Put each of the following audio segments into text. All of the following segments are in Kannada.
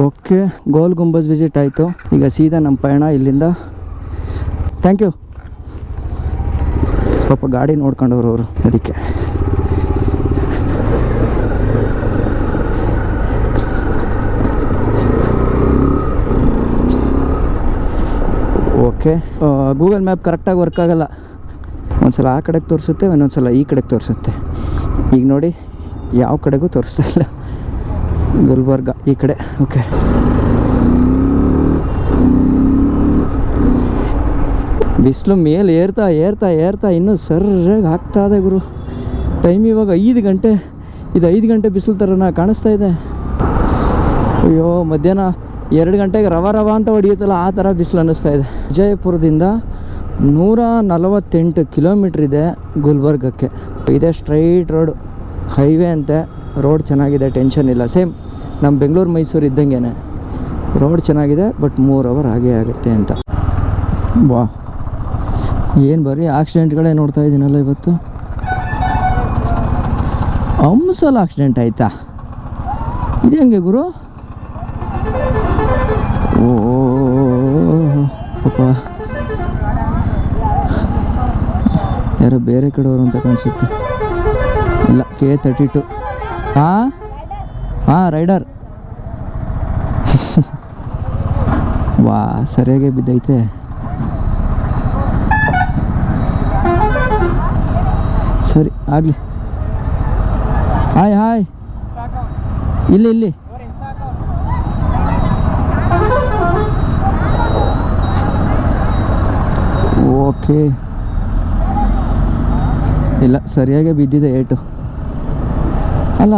ಓಕೆ, ಗೋಲ್ ಗುಂಬಜ್ ವಿಸಿಟ್ ಆಯಿತು. ಈಗ ಸೀದಾ ನಮ್ಮ ಪಯಣ ಇಲ್ಲಿಂದ. Thank you. ಪಾಪ ಗಾಡಿ ನೋಡ್ಕೊಂಡವ್ರು ಅವರು, ಅದಕ್ಕೆ. ಓಕೆ, ಗೂಗಲ್ ಮ್ಯಾಪ್ ಕರೆಕ್ಟಾಗಿ ವರ್ಕ್ ಆಗೋಲ್ಲ. ಒಂದು ಸಲ ಆ ಕಡೆಗೆ ತೋರಿಸುತ್ತೆ, ಇನ್ನೊಂದು ಸಲ ಈ ಕಡೆಗೆ ತೋರಿಸುತ್ತೆ. ಈಗ ನೋಡಿ, ಯಾವ ಕಡೆಗೂ ತೋರಿಸ್ತಾ ಇಲ್ಲ. ಗುಲ್ಬರ್ಗ ಈ ಕಡೆ. ಓಕೆ, ಬಿಸಿಲು ಮೇಲೆ ಏರ್ತಾ ಏರ್ತಾ ಏರ್ತಾ ಇನ್ನೂ ಸರ್ರಾಗಿ ಆಗ್ತಾ ಇದೆ ಗುರು. ಟೈಮ್ ಇವಾಗ 5 ಗಂಟೆ. ಇದು 5 ಗಂಟೆ ಬಿಸಿಲು ಥರನ ಕಾಣಿಸ್ತಾ ಇದೆ. ಅಯ್ಯೋ, ಮಧ್ಯಾಹ್ನ 2 ಗಂಟೆಗೆ ರವ ಅಂತ ಹೊಡಿಯುತ್ತಲ್ಲ, ಆ ಥರ ಬಿಸಿಲು ಅನ್ನಿಸ್ತಾ ಇದೆ. ವಿಜಯಪುರದಿಂದ 148 ಕಿಲೋಮೀಟ್ರ್ ಇದೆ ಗುಲ್ಬರ್ಗಕ್ಕೆ. ಇದೇ ಸ್ಟ್ರೈಟ್ ರೋಡ್, ಹೈವೇ ಅಂತೆ. ರೋಡ್ ಚೆನ್ನಾಗಿದೆ, ಟೆನ್ಷನ್ ಇಲ್ಲ. ಸೇಮ್ ನಮ್ಮ ಬೆಂಗಳೂರು ಮೈಸೂರು ಇದ್ದಂಗೆ ರೋಡ್ ಚೆನ್ನಾಗಿದೆ. ಬಟ್ 3 ಅವರ್ ಆಗೇ ಆಗುತ್ತೆ ಅಂತ. ವಾ, ಏನು ಬರೀ ಆಕ್ಸಿಡೆಂಟ್ಗಳೇ ನೋಡ್ತಾ ಇದ್ದೀನಲ್ಲ ಇವತ್ತು. ಹಂಸಲ್ ಆಕ್ಸಿಡೆಂಟ್ ಆಯಿತಾ? ಇದು ಹೆಂಗೆ ಗುರು? ಓ ಪಾಪ, ಯಾರೋ ಬೇರೆ ಕಡೆಯವರು ಅಂತ ಕಾಣಿಸುತ್ತೆ. ಇಲ್ಲ, K32. ಹಾಂ, ರೈಡರ್. ವಾ, ಸರಿಯಾಗಿ ಬಿದ್ದೈತೆ. ಸರಿ, ಆಗಲಿ. ಹಾಯ್. ಇಲ್ಲಿ ಓಕೆ. ಇಲ್ಲ, ಸರಿಯಾಗಿ ಬಿದ್ದಿದೆ ಏಟು. ಅಲ್ಲ,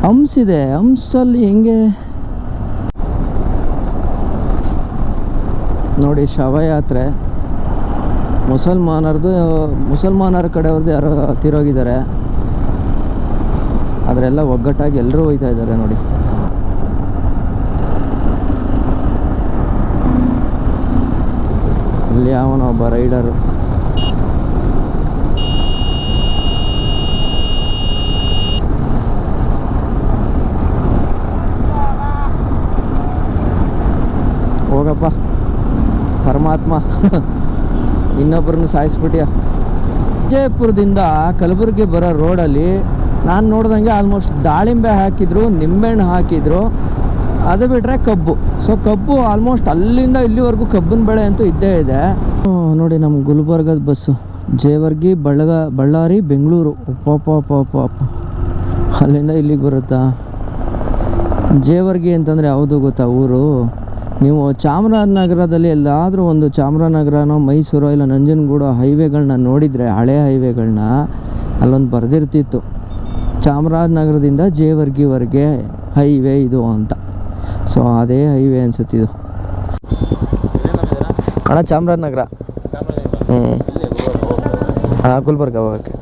ಹಂಸಿದೆ. ಹಂಸಲ್ಲಿ ಹೆಂಗೆ ನೋಡಿ, ಶವಯಾತ್ರೆ ಮುಸಲ್ಮಾನರ ಕಡೆಯವ್ರದ್ದು ಯಾರೋ ತೀರೋಗಿದ್ದಾರೆ. ಅದರೆಲ್ಲ ಒಗ್ಗಟ್ಟಾಗಿ ಎಲ್ಲರೂ ಹೋಗ್ತಾ ಇದ್ದಾರೆ ನೋಡಿ. ಇಲ್ಲಿ ಅವನೊಬ್ಬ ರೈಡರು. ಹೋಗಪ್ಪ ಪರಮಾತ್ಮ, ಇನ್ನೊಬ್ಬರನ್ನು ಸಾಯಿಸ್ಬಿಟ್ಯ. ವಿಜಯಪುರದಿಂದ ಕಲಬುರಗಿ ಬರೋ ರೋಡಲ್ಲಿ ನಾನು ನೋಡ್ದಂಗೆ ಆಲ್ಮೋಸ್ಟ್ ದಾಳಿಂಬೆ ಹಾಕಿದ್ರು, ನಿಂಬೆಹಣ್ಣು ಹಾಕಿದ್ರು. ಅದು ಬಿಟ್ಟರೆ ಕಬ್ಬು. ಸೊ ಕಬ್ಬು ಆಲ್ಮೋಸ್ಟ್ ಅಲ್ಲಿಂದ ಇಲ್ಲಿವರೆಗೂ ಕಬ್ಬಿನ ಬೆಳೆ ಅಂತೂ ಇದ್ದೇ ಇದೆ. ನೋಡಿ, ನಮ್ಮ ಗುಲ್ಬರ್ಗದ ಬಸ್ಸು ಜೇವರ್ಗಿ, ಬಳ್ಳಾರಿ, ಬೆಂಗಳೂರು. ಪಾಪ ಅಲ್ಲಿಂದ ಇಲ್ಲಿಗೆ ಬರುತ್ತಾ? ಜೇವರ್ಗಿ ಅಂತಂದರೆ ಯಾವುದು ಗೊತ್ತಾ ಊರು? ನೀವು ಚಾಮರಾಜನಗರದಲ್ಲಿ ಎಲ್ಲಾದರೂ ಒಂದು ಚಾಮರಾಜನಗರನೋ ಮೈಸೂರೋ ಇಲ್ಲ ನಂಜನಗೂಡು ಹೈವೇಗಳನ್ನ ನೋಡಿದರೆ, ಹಳೆ ಹೈವೇಗಳನ್ನ, ಅಲ್ಲೊಂದು ಬರೆದಿರ್ತಿತ್ತು ಚಾಮರಾಜನಗರದಿಂದ ಜೇವರ್ಗಿವರೆಗೆ ಹೈವೇ ಇದು ಅಂತ. ಸೊ ಅದೇ ಹೈವೇ ಅನ್ಸುತ್ತಿದ್ದು. ಅಣ್ಣ, ಚಾಮರಾಜನಗರ. ಗುಲ್ಬರ್ಗ ಹೋಗೋಕ್ಕೆ.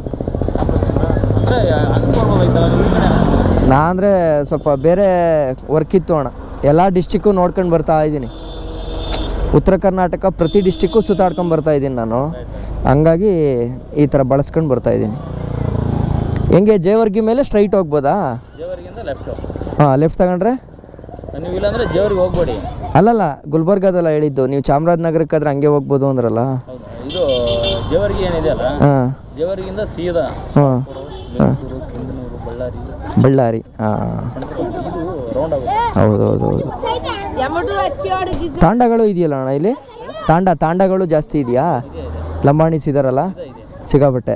ನಾ ಅಂದರೆ ಸ್ವಲ್ಪ ಬೇರೆ ವರ್ಕ್ ಇತ್ತು ಅಣ್ಣ. ಎಲ್ಲ ಡಿಸ್ಟಿಕ್ಕು ನೋಡ್ಕೊಂಡು ಬರ್ತಾ ಇದ್ದೀನಿ. ಉತ್ತರ ಕರ್ನಾಟಕ ಪ್ರತಿ ಡಿಸ್ಟಿಕ್ಕು ಸುತ್ತಾಡ್ಕೊಂಡು ಬರ್ತಾ ಇದ್ದೀನಿ ನಾನು. ಹಂಗಾಗಿ ಈ ಥರ ಬಳಸ್ಕೊಂಡು ಬರ್ತಾ ಇದ್ದೀನಿ. ಹೆಂಗೆ ಜೇವರ್ಗಿ ಮೇಲೆ ಸ್ಟ್ರೈಟ್ ಹೋಗ್ಬೋದಾ? ಜೇವರ್ಗಿಂದ ಲೆಫ್ಟು. ಹಾಂ, ಲೆಫ್ಟ್ ತಗೊಂಡ್ರೆ ನೀವು ಇಲ್ಲಾಂದರೆ ಜೇವರ್ಗಿ ಹೋಗ್ಬೇಡಿ. ಅಲ್ಲಲ್ಲ, ಗುಲ್ಬರ್ಗದಲ್ಲ ಹೇಳಿದ್ದು. ನೀವು ಚಾಮರಾಜನಗರಕ್ಕಾದ್ರೆ ಹಂಗೆ ಹೋಗ್ಬೋದು ಅಂದ್ರಲ್ಲ. ಇದು ಜೇವರ್ಗಿ ಏನಿದೆಯಲ್ಲ, ಹಾಂ, ಜೇವರ್ಗಿಯಿಂದ ಸೀದಾ ಹಾಂ, ಬಳ್ಳಾರಿ. ಹಾಂ, ಇದು ರೌಂಡ್ ಆಗುತ್ತೆ. ಹೌದು. ತಾಂಡಗಳು ಇದೆಯಲ್ಲ ಅಣ್ಣ ಇಲ್ಲಿ? ತಾಂಡಗಳು ಜಾಸ್ತಿ ಇದೆಯಾ? ಲಂಬಾಣಿ ಸಿದಾರಲ್ಲ ಸಿಕ್ಕಾಪಟ್ಟೆ.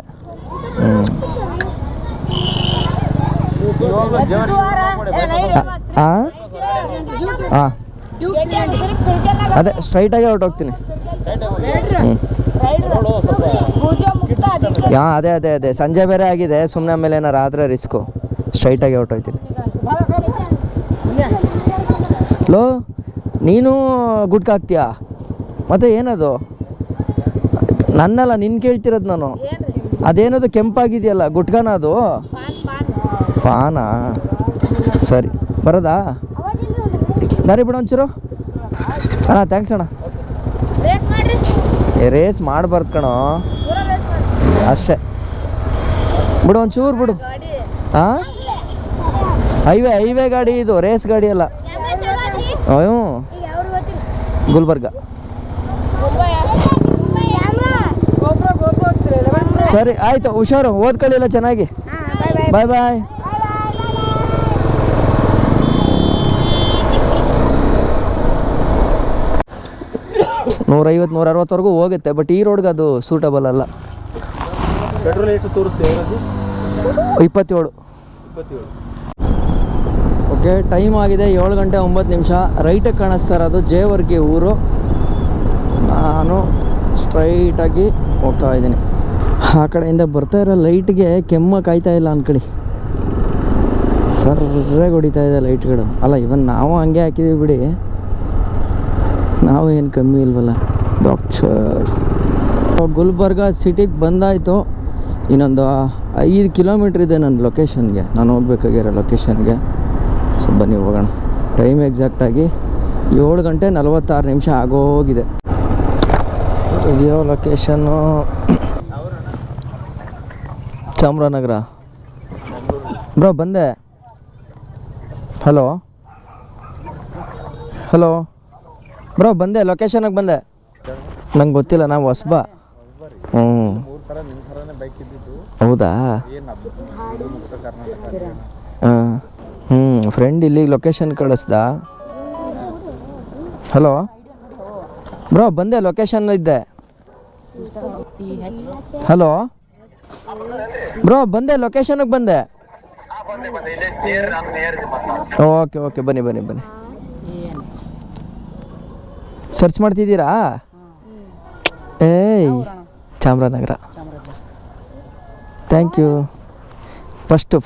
ಹಾಂ, ಅದೇ ಸ್ಟ್ರೈಟಾಗಿ ಹೊರಟೋಗ್ತೀನಿ. ಅದೇ ಸಂಜೆ ಬೇರೆ ಆಗಿದೆ. ಸುಮ್ಮನೆ ಆಮೇಲೆ ಏನಾರು ಆದರೆ ರಿಸ್ಕು. ಸ್ಟ್ರೈಟಾಗಿ ಹೊರಟೋಗ್ತೀನಿ. ಲೋ, ನೀನು ಗುಟ್ಕಾ ಹಾಕ್ತೀಯಾ? ಮತ್ತೆ ಏನದು? ನನ್ನಲ್ಲ, ನಿನ್ನ ಕೇಳ್ತಿರೋದು ನಾನು. ಅದೇನದು ಕೆಂಪಾಗಿದೆಯಲ್ಲ, ಗುಟ್ಕಾನ ಅದು? ಪಾನಾ? ಸರಿ, ಬರೋದಾ? ದಾರಿ ಬಿಡು ಒಂಚೂರು. ಅಣ್ಣ, ಥ್ಯಾಂಕ್ಸ್ ಅಣ್ಣ. ರೇಸ್ ಮಾಡಬಾರ್ದು ಕಣೋ, ಅಷ್ಟೇ. ಬಿಡು ಒಂಚೂರು ಬಿಡು. ಹಾಂ, ಹೈವೇ ಗಾಡಿ ಇದು, ರೇಸ್ ಗಾಡಿ ಅಲ್ಲ. ಅಯ್ಯೋ ಗುಲ್ಬರ್ಗ. ಸರಿ ಆಯ್ತು, ಹುಷಾರು, ಓದ್ಕೊಳ್ಳಿಲ್ಲ ಚೆನ್ನಾಗಿ. ಬಾಯ್ ಬಾಯ್. $150 $160 ಹೋಗುತ್ತೆ, ಬಟ್ ಈ ರೋಡ್ಗೆ ಅದು ಸೂಟಬಲ್ ಅಲ್ಲ. ಪೆಟ್ರೋಲ್ ಎಷ್ಟು ತೋರಿಸ್ತೇವೆ? 27. ಓಕೆ, ಟೈಮ್ ಆಗಿದೆ 7 ಗಂಟೆ 9 ನಿಮಿಷ. ರೈಟಿಗೆ ಕಾಣಿಸ್ತಾ ಇರೋದು ಜೇವರ್ಗಿ ಊರು. ನಾನು ಸ್ಟ್ರೈಟಾಗಿ ಹೋಗ್ತಾ ಇದ್ದೀನಿ. ಆ ಕಡೆಯಿಂದ ಬರ್ತಾ ಇರೋ ಲೈಟ್ಗೆ ಕೆಮ್ಮ ಕಾಯ್ತಾ ಇಲ್ಲ ಅಂದ್ಕೊಳ್ಳಿ, ಸರ್ರಾಗಿ ಹೊಡಿತಾ ಇದೆ ಲೈಟ್ಗಳು. ಅಲ್ಲ, ಇವನ್ ನಾವು ಹಂಗೆ ಹಾಕಿದ್ದೀವಿ ಬಿಡಿ, ನಾವು ಏನು ಕಮ್ಮಿ ಇಲ್ವಲ್ಲ. ಡಾಕ್ಟರ್ ಗುಲ್ಬರ್ಗ ಸಿಟಿಗೆ ಬಂದಾಯಿತು. ಇನ್ನೊಂದು 5 ಕಿಲೋಮೀಟ್ರ್ ಇದೆ ನನ್ನ ಲೊಕೇಶನ್ಗೆ, ನಾನು ಹೋಗ್ಬೇಕಾಗಿರೋ ಲೊಕೇಶನ್ಗೆ. ಸೊ ಬನ್ನಿ ಹೋಗೋಣ. ಟೈಮ್ ಎಕ್ಸಾಕ್ಟಾಗಿ 7 ಗಂಟೆ 46 ನಿಮಿಷ ಆಗೋಗಿದೆ. ಇದೆಯೋ ಲೊಕೇಶನ್ನು ಚಾಮರಾಜನಗರ. ಬ್ರೋ ಬಂದೆ. ಹಲೋ ಹಲೋ ಬ್ರೋ, ಬಂದೆ, ಲೊಕೇಶನ್ಗೆ ಬಂದೆ. ನಂಗೆ ಗೊತ್ತಿಲ್ಲ, ನಾವು ಹೊಸಬ. ಹೌದಾ? ಹಾಂ ಫ್ರೆಂಡ್ ಇಲ್ಲಿಗೆ ಲೊಕೇಶನ್ ಕಳಿಸ್ದ. ಹಲೋ ಬ್ರೋ, ಬಂದೆ, ಲೊಕೇಶನ್ ಇದ್ದೆ. ಹಲೋ ಬ್ರೋ, ಬಂದೆ, ಲೊಕೇಶನ್ಗೆ ಬಂದೆ. ಓಕೆ ಓಕೆ, ಬನ್ನಿ ಬನ್ನಿ ಬನ್ನಿ. ಸರ್ಚ್ ಮಾಡ್ತಿದ್ದೀರಾ? ಏಯ್ Chamarajanagar. Thank you.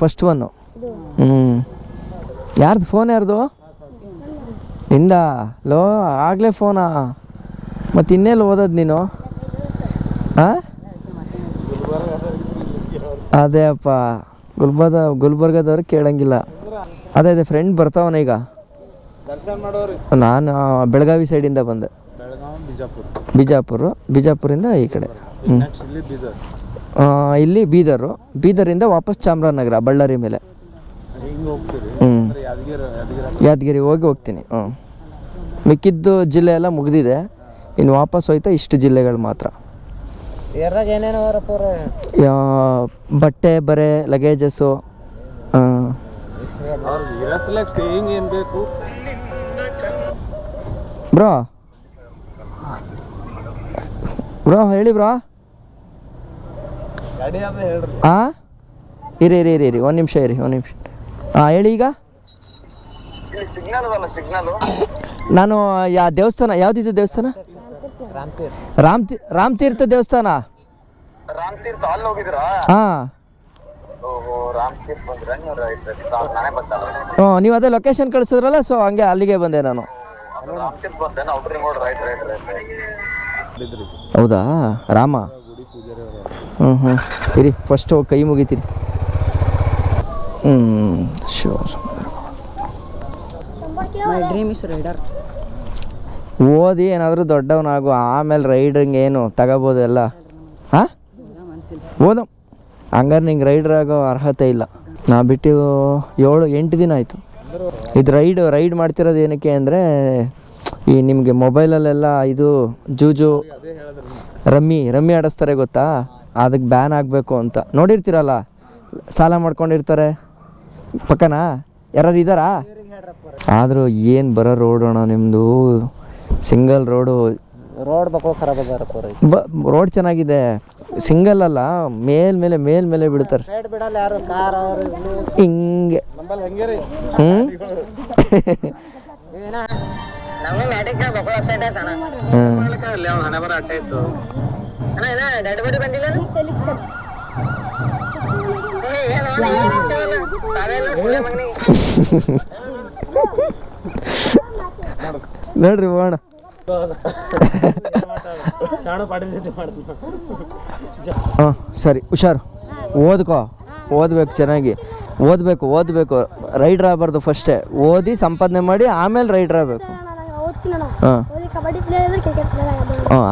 First one. ಯಾರ್ದು ಫೋನ್? ಯಾರ್ದು? ಇಂದ ಲೋ, ಆಗಲೇ ಫೋನಾ? ಮತ್ತು ಇನ್ನೆಲ್ಲ ಓದೋದು ನೀನು? ಹಾಂ, ಅದೇ ಅಪ್ಪ, ಗುಲ್ಬರ್ಗದವ್ರು ಕೇಳಂಗಿಲ್ಲ. ಅದೇ ಫ್ರೆಂಡ್ ಬರ್ತಾವನ ಈಗ. ನಾನು ಬೆಳಗಾವಿ ಸೈಡಿಂದ ಬಂದೆ. ಬಿಜಾಪುರಿಂದ ಈ ಕಡೆ. ಇಲ್ಲಿ ಬೀದರಿಂದ ವಾಪಸ್ ಚಾಮರಾಜನಗರ, ಬಳ್ಳಾರಿ ಮೇಲೆ. ಯಾದಗಿರಿ ಹೋಗ್ತೀನಿ. ಮಿಕ್ಕಿದ್ದು ಜಿಲ್ಲೆ ಎಲ್ಲ ಮುಗಿದಿದೆ, ಇನ್ನು ವಾಪಸ್ ಹೋಯ್ತಾ ಇಷ್ಟು ಜಿಲ್ಲೆಗಳು ಮಾತ್ರ. ಬಟ್ಟೆ ಬರೆ ಲಗೇಜಸ್ಸು. ಬ್ರೋ ಹೇಳಿ ಬ್ರೋ. ಹಾಂ, ಇರಿ ಒಂದು ನಿಮಿಷ ಇರಿ. ಹಾಂ ಹೇಳಿ. ಈಗ ನಾನು ದೇವಸ್ಥಾನ ಯಾವುದಿದೆ? ದೇವಸ್ಥಾನ ರಾಮತೀರ್ಥ ದೇವಸ್ಥಾನ. ಹಾಂ, ನೀವು ಅದೇ ಲೊಕೇಶನ್ ಕಳಿಸಿದ್ರಲ್ಲ, ಸೊ ಹಂಗೆ ಅಲ್ಲಿಗೆ ಬಂದೆ ನಾನು. ಹೌದಾ? ರಾಮ. ಇರಿ, ಫಸ್ಟ್ ಹೋಗಿ ಕೈ ಮುಗಿತೀರಿ. ಶೋರ್. ಓದಿ ಏನಾದರೂ ದೊಡ್ಡವನಾಗು, ಆಮೇಲೆ ರೈಡಿಂಗ್ ಏನು ತಗೋಬೋದು ಎಲ್ಲ. ಹಾಂ, ಓದ. ಹಂಗಾರೆ ನಿಂಗೆ ರೈಡರ್ ಆಗೋ ಅರ್ಹತೆ ಇಲ್ಲ. ನಾ ಬಿಟ್ಟು 7-8 ದಿನ ಆಯಿತು. ಇದು ರೈಡ್ ಮಾಡ್ತಿರೋದು ಏನಕ್ಕೆ ಅಂದರೆ, ಈ ನಿಮಗೆ ಮೊಬೈಲಲ್ಲೆಲ್ಲ ಇದು ಜೂಜು ರಮ್ಮಿ ಆಡಿಸ್ತಾರೆ ಗೊತ್ತಾ, ಅದಕ್ಕೆ ಬ್ಯಾನ್ ಆಗಬೇಕು ಅಂತ. ನೋಡಿರ್ತೀರಲ್ಲ, ಸಾಲ ಮಾಡ್ಕೊಂಡಿರ್ತಾರೆ ಪಕ್ಕನಾ, ಯಾರು ಇದ್ದಾರಾ? ಆದರೂ ಏನು ಬರೋ ರೋಡ್ ಅಣ್ಣ ನಿಮ್ಮದು, ಸಿಂಗಲ್ ರೋಡು. ರೋಡ್ ಚೆನ್ನಾಗಿದೆ, ಸಿಂಗಲ್ ಅಲ್ಲ, ಮೇಲ್ಮೇಲೆ ಬಿಡ್ತಾರೆ ಹಿಂಗೆ. ನೋಡ್ರಿ ಹೋಣ. ಹಾಂ ಸರಿ, ಹುಷಾರು, ಓದ್ಬೇಕು ಚೆನ್ನಾಗಿ, ಓದಬೇಕು. ರೈಡ್ರ್ ಆಗಬಾರ್ದು, ಫಸ್ಟೇ ಓದಿ ಸಂಪಾದನೆ ಮಾಡಿ ಆಮೇಲೆ ರೈಡ್ರ್ ಆಗಬೇಕು.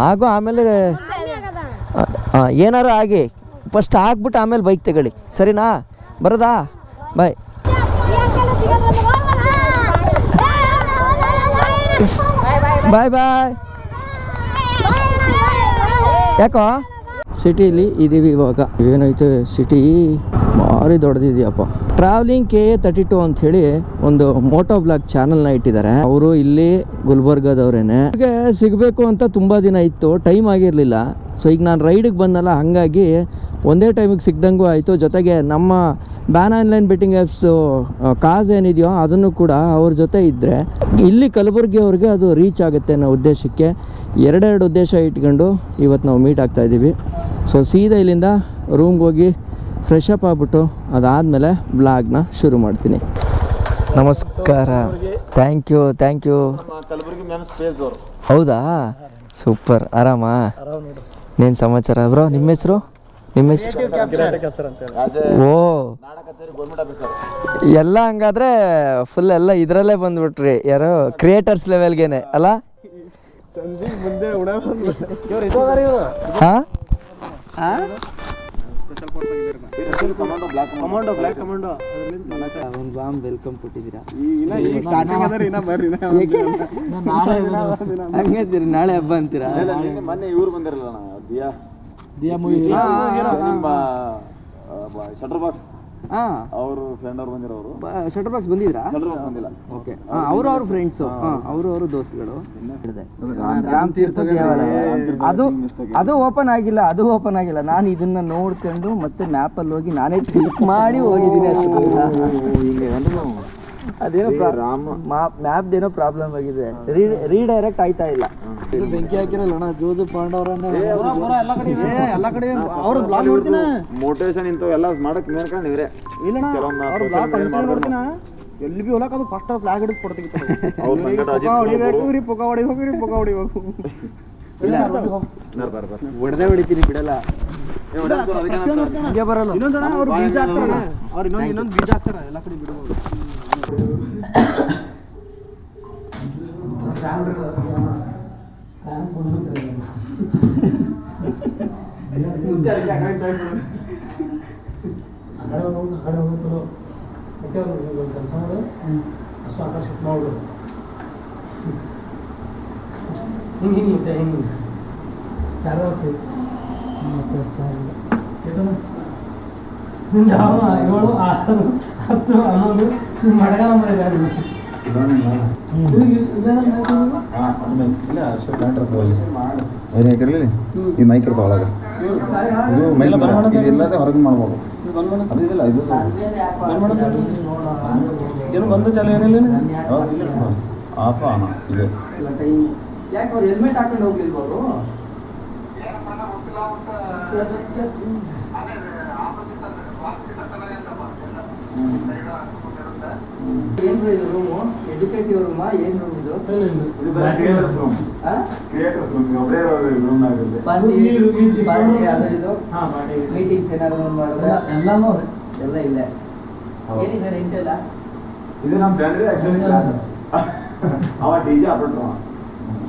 ಆಗೋ ಆಮೇಲೆ ಏನಾರು ಆಗಿ ಫಸ್ಟ್ ಆಗ್ಬಿಟ್ಟು ಆಮೇಲೆ ಬೈಕ್ ತಗೊಳ್ಳಿ, ಸರಿನಾ? ಬರೋದಾ? ಬಾಯ್. ಬಾಯ್ ಬಾಯ್. ಯಾಕೋ ಸಿಟಿಲಿ ಇದ್ದೀವಿ ಇವಾಗ. ಏನೈತೆ ಸಿಟಿ ಭಾರಿ ದೊಡ್ಡದಿದೆಯಪ್ಪ. ಟ್ರಾವೆಲಿಂಗ್ KA32 ಅಂತ ಹೇಳಿ ಒಂದು ಮೋಟೋ ಬ್ಲಾಗ್ ಚಾನಲ್ನ ಇಟ್ಟಿದ್ದಾರೆ. ಅವರು ಇಲ್ಲಿ ಗುಲ್ಬರ್ಗದವ್ರೇನೆ. ನನಗೆ ಸಿಗಬೇಕು ಅಂತ ತುಂಬ ದಿನ ಇತ್ತು, ಟೈಮ್ ಆಗಿರಲಿಲ್ಲ. ಸೊ ಈಗ ನಾನು ರೈಡಿಗೆ ಬಂದಲ್ಲ, ಹಾಗಾಗಿ ಒಂದೇ ಟೈಮಿಗೆ ಸಿಗ್ದಂಗೂ ಆಯಿತು. ಜೊತೆಗೆ ನಮ್ಮ ಬ್ಯಾನ್ ಆನ್ಲೈನ್ ಬೆಟ್ಟಿಂಗ್ ಆ್ಯಪ್ಸು ಕಾಸ್ ಏನಿದೆಯೋ ಅದನ್ನು ಕೂಡ ಅವ್ರ ಜೊತೆ ಇದ್ದರೆ ಇಲ್ಲಿ ಕಲಬುರಗಿ ಅವ್ರಿಗೆ ಅದು ರೀಚ್ ಆಗುತ್ತೆ ಅನ್ನೋ ಉದ್ದೇಶಕ್ಕೆ ಎರಡೆರಡು ಉದ್ದೇಶ ಇಟ್ಕೊಂಡು ಇವತ್ತು ನಾವು ಮೀಟ್ ಆಗ್ತಾಯಿದ್ದೀವಿ. ಸೊ ಸೀದಾ ಇಲ್ಲಿಂದ ರೂಮ್ಗೆ ಹೋಗಿ ಫ್ರೆಶ್ ಅಪ್ ಆಗ್ಬಿಟ್ಟು ಅದಾದಮೇಲೆ ಬ್ಲಾಗ್ನ ಶುರು ಮಾಡ್ತೀನಿ. ನಮಸ್ಕಾರ. Thank you Kalaburagi ma'am space ದೋರು. ಹೌದಾ, ಸೂಪರ್. ಆರಾಮಾ? ನೀನು ಸಮಾಚಾರ ಬ್ರೋ? ನಿಮ್ಮ ಹೆಸರು? ಓ ಎಲ್ಲ ಹಂಗಾದ್ರೆ ಫುಲ್ ಎಲ್ಲ ಇದರಲ್ಲೇ ಬಂದ್ಬಿಟ್ರಿ. ಯಾರೋ ಕ್ರಿಯೇಟರ್ಸ್ ಲೆವೆಲ್ಗೇನೆ ಅಲ್ಲ? ಹಾಂ ಒಂದು ಬಾಂಬ್ ವೆಲ್ಕಮ್ ಕೊಟ್ಟಿದ್ದೀರಾ. ಹಂಗಂತೀರಿ ನಾಳೆ ಹಬ್ಬ ಅಂತೀರಾ? ಮೊನ್ನೆ ಇವ್ರು ಬಂದಿರಲ್ಲ ದಿಯಾ ಶಟರ್ ಬಾಕ್ಸ್. ಅವರು ಫ್ರೆಂಡ್ ಅವ್ರು ಬಂದಿರೋರು. Shutter box ಬಂದಿದ್ರಾ? ಬಂದಿಲ್ಲ. ಓಕೆ, ಅವರು ಫ್ರೆಂಡ್ಸು, ಅವರು ದೋಸ್ತುಗಳು. ಅದು ಓಪನ್ ಆಗಿಲ್ಲ. ನಾನು ಇದನ್ನ ನೋಡ್ಕೊಂಡು ಮತ್ತೆ ಮ್ಯಾಪಲ್ಲಿ ಹೋಗಿ ನಾನೇ ಕ್ಲಿಕ್ ಮಾಡಿ ಹೋಗಿದ್ದೀನಿ ಅಷ್ಟು. ಅದೇನೋ ಮ್ಯಾಪ್ದೇನೋ ಪ್ರಾಬ್ಲಮ್ ಆಗಿದೆ, ರೀಡೈರೆಕ್ಟ್ ಆಯ್ತಾ ಇಲ್ಲ. ಬೆಂಕಿ ಹಾಕಿರಲ್ಲ ಜೋಜು ಪಾಂಡವರನ್ನ ಎಲ್ಲ ಕಡೆ ಅವ್ರ ಬ್ಲಾಗ್ ನೋಡ್ತೀನಿ. ಮೋಟಿವೇಶನ್ ಇಂಥವು ಎಲ್ಲ ಮಾಡಕ್ ಮೇಲ್ಕೊಂಡು ಇವ್ರೆ ಇಲ್ಲ ನೋಡ್ತೀನ. ಎಲ್ಲಿ ಬಿ ಹೊಲಕ್ ಅದು ಫಸ್ಟ್ ಫ್ಲಾಗ್ ಹಿಡಿದು ಫೋಟೋ ತೆಗಿತಾರೆ. ಹೊಡಿಬೇಕು. ಹೊಡೆದೇ ಹೊಡಿತೀನಿ, ಬಿಡಲ್ಲ. ಬರಲ್ಲ. ಇನ್ನೊಂದು ಬೀಜ ಹಾಕ್ತಾರ, ಅವ್ರು ಇನ್ನೊಂದು ಬೀಜ ಹಾಕ್ತಾರ, ಎಲ್ಲ ಕಡೆ ಬಿಡಬಹುದು. चार वाजता येतो ना. जाऊ ना, एवढं 10 ಅನ್ನೋದು ಮಡಗಾಲಂಬರಿ ಗಾಡಿ. ಈ ಮೈಕ್ ಇರ್ತಾವ ಒಳಗೆ, ಇದು ಮೈಕ್ ಇದೆಲ್ಲದೇ ಹೊರಗೆ ಮಾಡ್ಬೋದು. ಅದಿಲ್ಲ ಇದು ಏನು ಬಂದು ಚಲ ಏನಿಲ್ಲ ಆಫ್ ಆನ ಇದೆ. ಯಾಕೆ ಅವ್ರು ಹೆಲ್ಮೆಟ್ ಹಾಕೊಂಡು ಹೋಗ್ಲಿಲ್ವ ಅವರು? ಏನು ಇದು ರೂಮು? ಎಜುಕೇಟಿವ್ ರೂಮಾ? ಏನು ರೂಮ್ ಇದು? Creators room. ಒಬ್ಬರೇ ರೂಮ್ ಆಗುತ್ತೆ. ಪಾರ್ಟಿ ಅದು ಇದು ಮೀಟಿಂಗ್ಸ್ ಏನಾದ್ರು ಮಾಡಿದ್ರೆ ಎಲ್ಲಾನು ಎಲ್ಲ ಇಲ್ಲೇ. ಏನಿದೆ ರೆಂಟ್ ಎಲ್ಲ? ಇದು ನಮ್ಮ ಫ್ರೆಂಡ್ ಆಕ್ಚುಲಿ ಅವ ಡಿಜೆ ಹಾಕ್ಬಿಟ್ರು,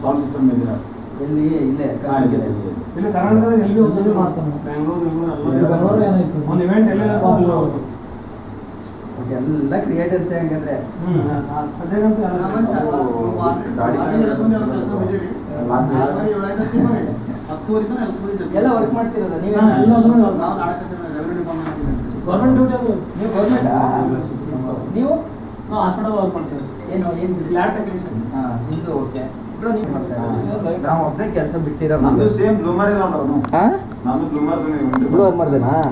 ಸೌಂಡ್ ಸಿಸ್ಟಮ್ ಮೇಲೆ. ಎಲ್ಲಿ? ಇಲ್ಲೇ ಇಲ್ಲಿ ಕರ್ನಾಟಕದಲ್ಲಿ ಎಲ್ಲಿ ಒಂದೇ ಮಾಡ್ತಾನೆ. ಬೆಂಗಳೂರು ಏನಾಯ್ತು ಒಂದು ಇವೆಂಟ್ ಎಲ್ಲ ಎಲ್ಲ ಕ್ರಿಯೇಟರ್ಸ್ ಹಂಗಂದ್ರೆ ಸದ್ಯಕ್ಕಂತೂ ಎಲ್ಲ ವರ್ಕ್ ಮಾಡ್ತಿರೋದ ನೀವು? ಗೌರ್ಮೆಂಟ್ ಡ್ಯೂಟಿ ಅದು. ನೀವು ಗೌರ್ಮೆಂಟ್? ನೀವು ಹಾಸ್ಪಿಟಲ್ ವರ್ಕ್ ಮಾಡ್ತೀವಿ. ಏನು ಲ್ಯಾಬ್ ಟೆಕ್ನಿಷಿಯನ್. ನಿಮ್ದು ಓಕೆ. ನಾವು ಒಬ್ಬರೇ ಕೆಲಸ ಬಿಟ್ಟಿರೋ. ನಮ್ದು ಸೇಮ್ ಬ್ಲೂಮರ್ ಇದೆ ನೋಡೋದು. ಹಾಂ, ನಮ್ದು ಬ್ಲೂಮರ್ ಬ್ಲೂಮರ್ ಮಾಡ್ದೇನಾ?